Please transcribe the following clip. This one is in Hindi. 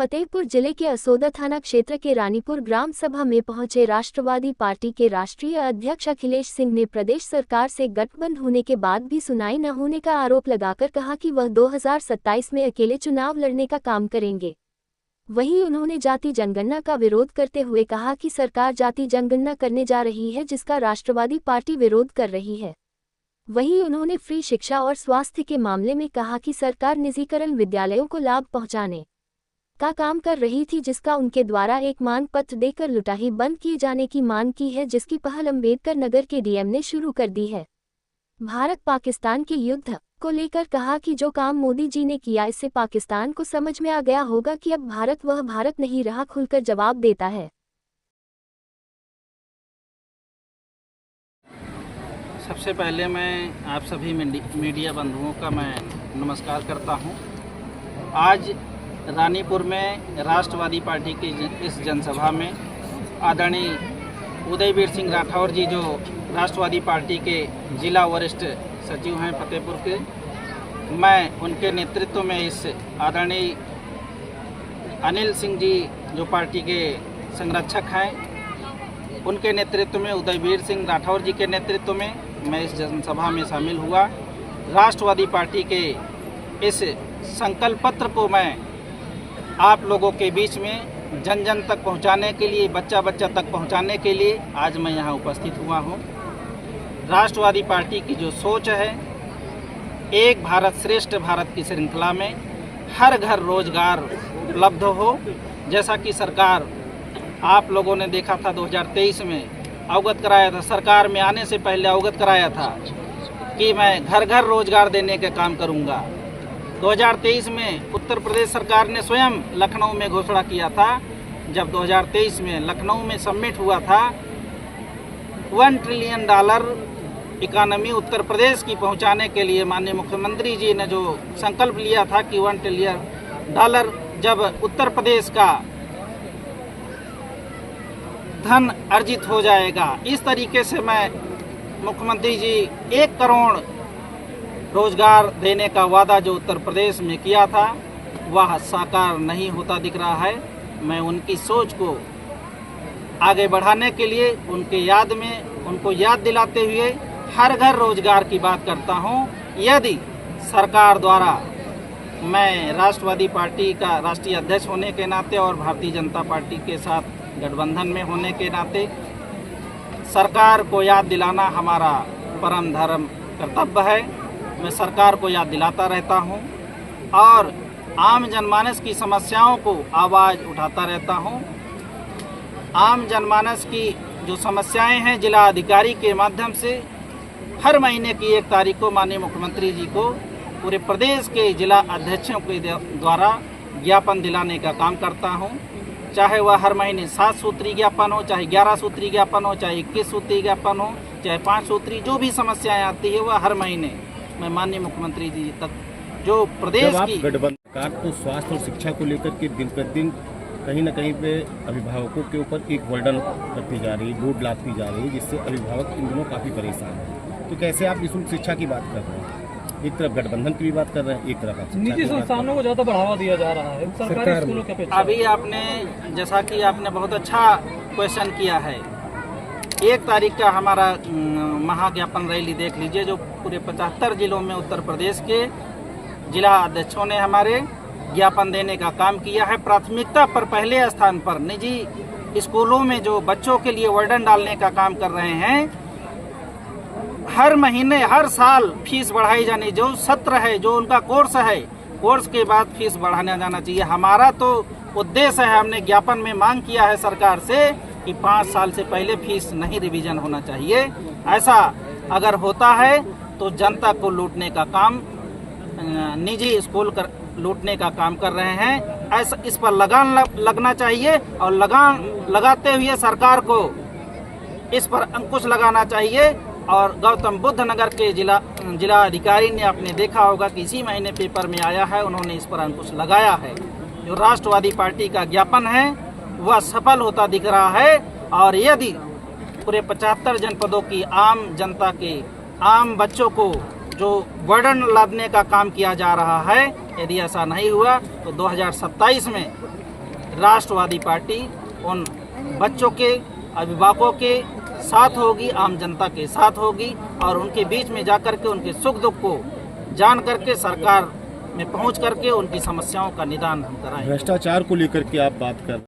फतेहपुर जिले के असोदा थाना क्षेत्र के रानीपुर ग्राम सभा में पहुंचे राष्ट्रवादी पार्टी के राष्ट्रीय अध्यक्ष अखिलेश सिंह ने प्रदेश सरकार से गठबंधन होने के बाद भी सुनाई न होने का आरोप लगाकर कहा कि वह 2027 में अकेले चुनाव लड़ने का काम करेंगे। वहीं उन्होंने जाति जनगणना का विरोध करते हुए कहा कि सरकार जाति जनगणना करने जा रही है, जिसका राष्ट्रवादी पार्टी विरोध कर रही है। वहीं उन्होंने फ्री शिक्षा और स्वास्थ्य के मामले में कहा कि सरकार निजीकरण विद्यालयों को लाभ पहुंचाने का काम कर रही थी, जिसका उनके द्वारा एक मांग पत्र देकर लुटाही बंद किए जाने की मांग की है, जिसकी पहल अम्बेडकर नगर के डीएम ने शुरू कर दी है। भारत पाकिस्तान के युद्ध को लेकर कहा कि जो काम मोदी जी ने किया, इससे पाकिस्तान को समझ में आ गया होगा कि अब भारत वह भारत नहीं रहा, खुलकर जवाब देता है। सबसे पहले मैं आप सभी मीडिया बंधुओं का मैं नमस्कार करता हूं। आज रानीपुर में राष्ट्रवादी पार्टी की इस जनसभा में आदरणीय उदयवीर सिंह राठौर जी, जो राष्ट्रवादी पार्टी के जिला वरिष्ठ सचिव हैं फतेहपुर के, मैं उनके नेतृत्व में इस आदरणीय अनिल सिंह जी जो पार्टी के संरक्षक हैं, उनके नेतृत्व में, उदयवीर सिंह राठौर जी के नेतृत्व में मैं इस जनसभा में शामिल हुआ। राष्ट्रवादी पार्टी के इस संकल्प पत्र को मैं आप लोगों के बीच में जन जन तक पहुंचाने के लिए, बच्चा बच्चा तक पहुंचाने के लिए आज मैं यहां उपस्थित हुआ हूं। राष्ट्रवादी पार्टी की जो सोच है, एक भारत श्रेष्ठ भारत की श्रृंखला में हर घर रोजगार उपलब्ध हो, जैसा कि सरकार आप लोगों ने देखा था 2023 में अवगत कराया था, सरकार में आने से पहले अवगत कराया था कि मैं घर घर रोजगार देने का काम करूंगा। 2023 में उत्तर प्रदेश सरकार ने स्वयं लखनऊ में घोषणा किया था, जब 2023 में लखनऊ में समिट हुआ था, $1 ट्रिलियन इकोनॉमी उत्तर प्रदेश की पहुंचाने के लिए माननीय मुख्यमंत्री जी ने जो संकल्प लिया था कि $1 ट्रिलियन जब उत्तर प्रदेश का धन अर्जित हो जाएगा, इस तरीके से मैं मुख्यमंत्री जी 1 करोड़ रोजगार देने का वादा जो उत्तर प्रदेश में किया था, वह साकार नहीं होता दिख रहा है। मैं उनकी सोच को आगे बढ़ाने के लिए उनको याद दिलाते हुए हर घर रोजगार की बात करता हूं। यदि सरकार द्वारा, मैं राष्ट्रवादी पार्टी का राष्ट्रीय अध्यक्ष होने के नाते और भारतीय जनता पार्टी के साथ गठबंधन में होने के नाते सरकार को याद दिलाना हमारा परम धर्म कर्तव्य है। मैं सरकार को याद दिलाता रहता हूं और आम जनमानस की समस्याओं को आवाज़ उठाता रहता हूं। आम जनमानस की जो समस्याएं हैं, जिला अधिकारी के माध्यम से हर महीने की 1 तारीख को माननीय मुख्यमंत्री जी को पूरे प्रदेश के जिला अध्यक्षों के द्वारा ज्ञापन दिलाने का काम करता हूं। चाहे वह हर महीने 7 सूत्री ज्ञापन हो, चाहे 11 सूत्री ज्ञापन हो, चाहे 21 सूत्री ज्ञापन हो, चाहे 5 सूत्री, जो भी समस्याएं आती है वह हर महीने मैं माननीय मुख्यमंत्री जी तक जो प्रदेश की गठबंधन तो स्वास्थ्य और शिक्षा को लेकर के दिन प्रतिदिन कहीं न कहीं पे अभिभावकों के ऊपर एक बर्डन रखती जा रही है, लोड लादती जा रही है, जिससे अभिभावक इन दिनों काफ़ी परेशान हैं। तो कैसे आप निःशुल्क शिक्षा की बात कर रहे हैं? एक तरफ गठबंधन की भी बात कर रहे हैं, एक तरफ आप निजी संस्थानों को ज़्यादा बढ़ावा दिया जा रहा है सरकारी स्कूलों के अपेक्षा। अभी आपने, जैसा कि आपने बहुत अच्छा क्वेश्चन किया है, 1 तारीख का हमारा महाज्ञापन रैली देख लीजिए, जो पूरे 75 जिलों में उत्तर प्रदेश के जिला अध्यक्षों ने हमारे ज्ञापन देने का काम किया है। प्राथमिकता पर पहले स्थान पर निजी स्कूलों में जो बच्चों के लिए वर्डन डालने का काम कर रहे हैं, हर महीने हर साल फीस बढ़ाई जानी, जो सत्र है, जो उनका कोर्स है, कोर्स के बाद फीस बढ़ाना जाना चाहिए। हमारा तो उद्देश्य है, हमने ज्ञापन में मांग किया है सरकार से कि 5 साल से पहले फीस नहीं रिवीजन होना चाहिए। ऐसा अगर होता है तो जनता को लूटने का काम, निजी स्कूल लूटने का काम कर रहे हैं। ऐसा इस पर लगान लगना चाहिए और लगान लगाते हुए सरकार को इस पर अंकुश लगाना चाहिए। और गौतम बुद्ध नगर के जिला अधिकारी ने, आपने देखा होगा कि इसी महीने पेपर में आया है, उन्होंने इस पर अंकुश लगाया है। जो राष्ट्रवादी पार्टी का ज्ञापन है वह सफल होता दिख रहा है। और यदि पूरे 75 जनपदों की आम जनता के, आम बच्चों को जो बर्डन लादने का काम किया जा रहा है, यदि ऐसा नहीं हुआ तो 2027 में राष्ट्रवादी पार्टी उन बच्चों के अभिभावकों के साथ होगी, आम जनता के साथ होगी और उनके बीच में जाकर के उनके सुख दुख को जान करके सरकार में पहुंच करके उनकी समस्याओं का निदान हम कराएंगे। भ्रष्टाचार को लेकर के आप बात कर